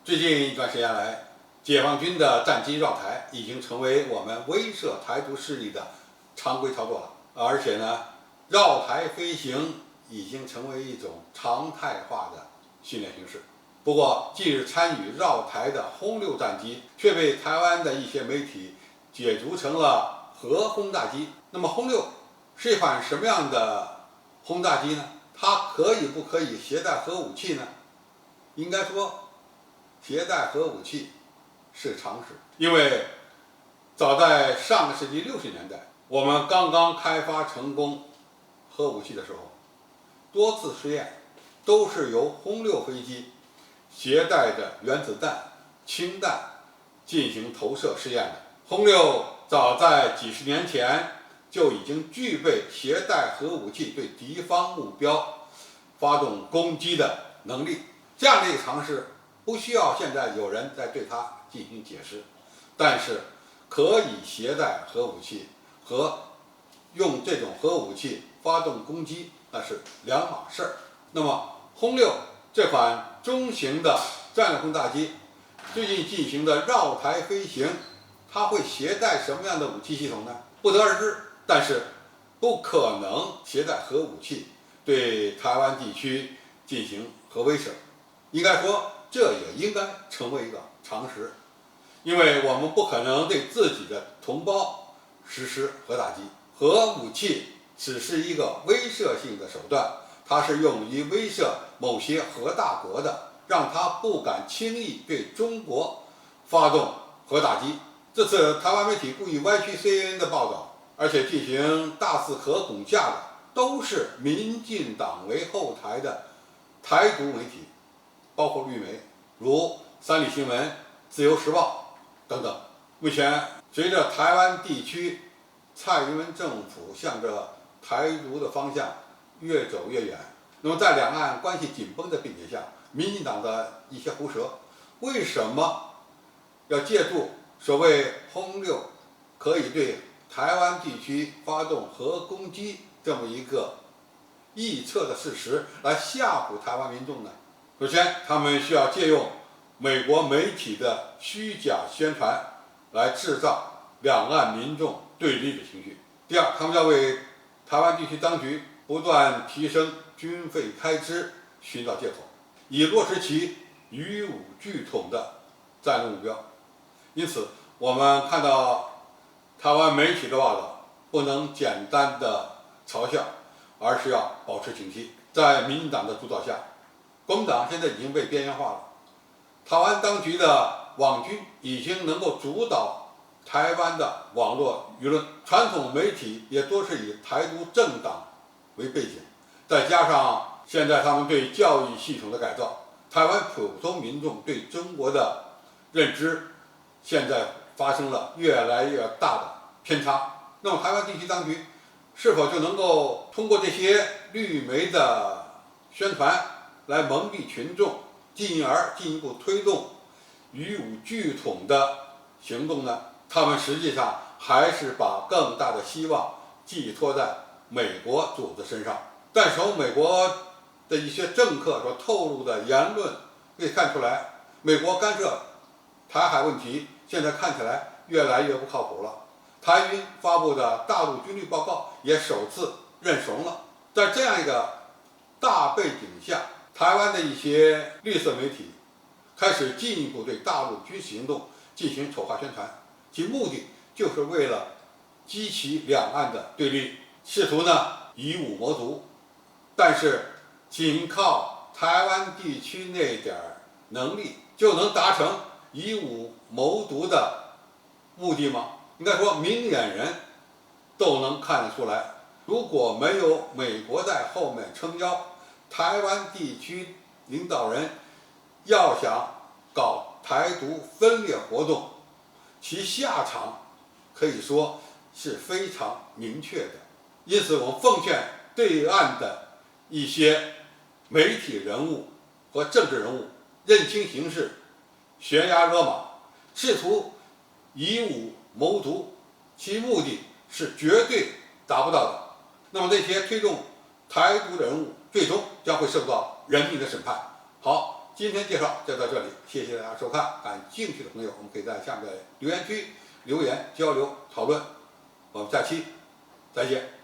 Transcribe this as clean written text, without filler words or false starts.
最近一段时间来，解放军的战机绕台已经成为我们威慑台独势力的常规操作了，而且呢，绕台飞行已经成为一种常态化的训练形式。不过，近日参与绕台的轰六战机却被台湾的一些媒体解读成了核轰炸机。那么，轰六是一款什么样的轰炸机呢？它可以不可以携带核武器呢？应该说，携带核武器是常识，因为早在上个世纪60年代，我们刚刚开发成功核武器的时候，多次实验都是由轰六飞机携带着原子弹、氢弹进行投射试验的。轰六早在几十年前就已经具备携带核武器对敌方目标发动攻击的能力。这样的一个常识，不需要现在有人再对它进行解释。但是，可以携带核武器和用这种核武器发动攻击，那是两码事儿。那么，轰六这款中型的战略轰炸机最近进行的绕台飞行，它会携带什么样的武器系统呢？不得而知。但是，不可能携带核武器对台湾地区进行核威慑。应该说，这也应该成为一个常识，因为我们不可能对自己的同胞实施核打击。核武器只是一个威慑性的手段，它是用于威慑某些核大国的，让它不敢轻易对中国发动核打击。这次台湾媒体故意歪曲 CNN 的报道，而且进行大肆核恐吓的，都是民进党为后台的台独媒体，包括绿媒，如三立新闻、自由时报等等。目前，随着台湾地区蔡英文政府向着台独的方向越走越远，那么在两岸关系紧绷的背景下，民进党的一些胡舌，为什么要借助所谓轰六可以对台湾地区发动核攻击这么一个臆测的事实来吓唬台湾民众呢？首先，他们需要借用美国媒体的虚假宣传来制造两岸民众对立的情绪。第二，他们要为台湾地区当局不断提升军费开支寻找借口，以落实其以武拒统的战略目标。因此，我们看到台湾媒体的报道，不能简单的嘲笑，而是要保持警惕。在民进党的主导下，国民党现在已经被边缘化了，台湾当局的网军已经能够主导台湾的网络舆论，传统媒体也多是以台独政党为背景，再加上现在他们对教育系统的改造，台湾普通民众对中国的认知现在发生了越来越大的偏差。那么台湾地区当局是否就能够通过这些绿媒的宣传来蒙蔽群众，进而进一步推动以武拒统的行动呢？他们实际上还是把更大的希望寄托在美国组织身上。但从美国的一些政客所透露的言论可以看出来，美国干涉台海问题现在看起来越来越不靠谱了。台军发布的大陆军力报告也首次认怂了。在这样一个大背景下，台湾的一些绿色媒体开始进一步对大陆军事行动进行丑化宣传，其目的就是为了激起两岸的对立，试图以武谋独。但是，仅靠台湾地区那点能力就能达成以武谋独的目的吗？应该说，明眼人都能看得出来，如果没有美国在后面撑腰，台湾地区领导人要想搞台独分裂活动，其下场可以说是非常明确的。因此，我奉劝对岸的一些媒体人物和政治人物认清形势，悬崖勒马，试图以武谋独，其目的是绝对达不到的。那么那些推动台独人物最终将会受到人民的审判。好，今天介绍就到这里，谢谢大家收看。感兴趣的朋友，我们可以在下面的留言区留言交流讨论。我们下期再见。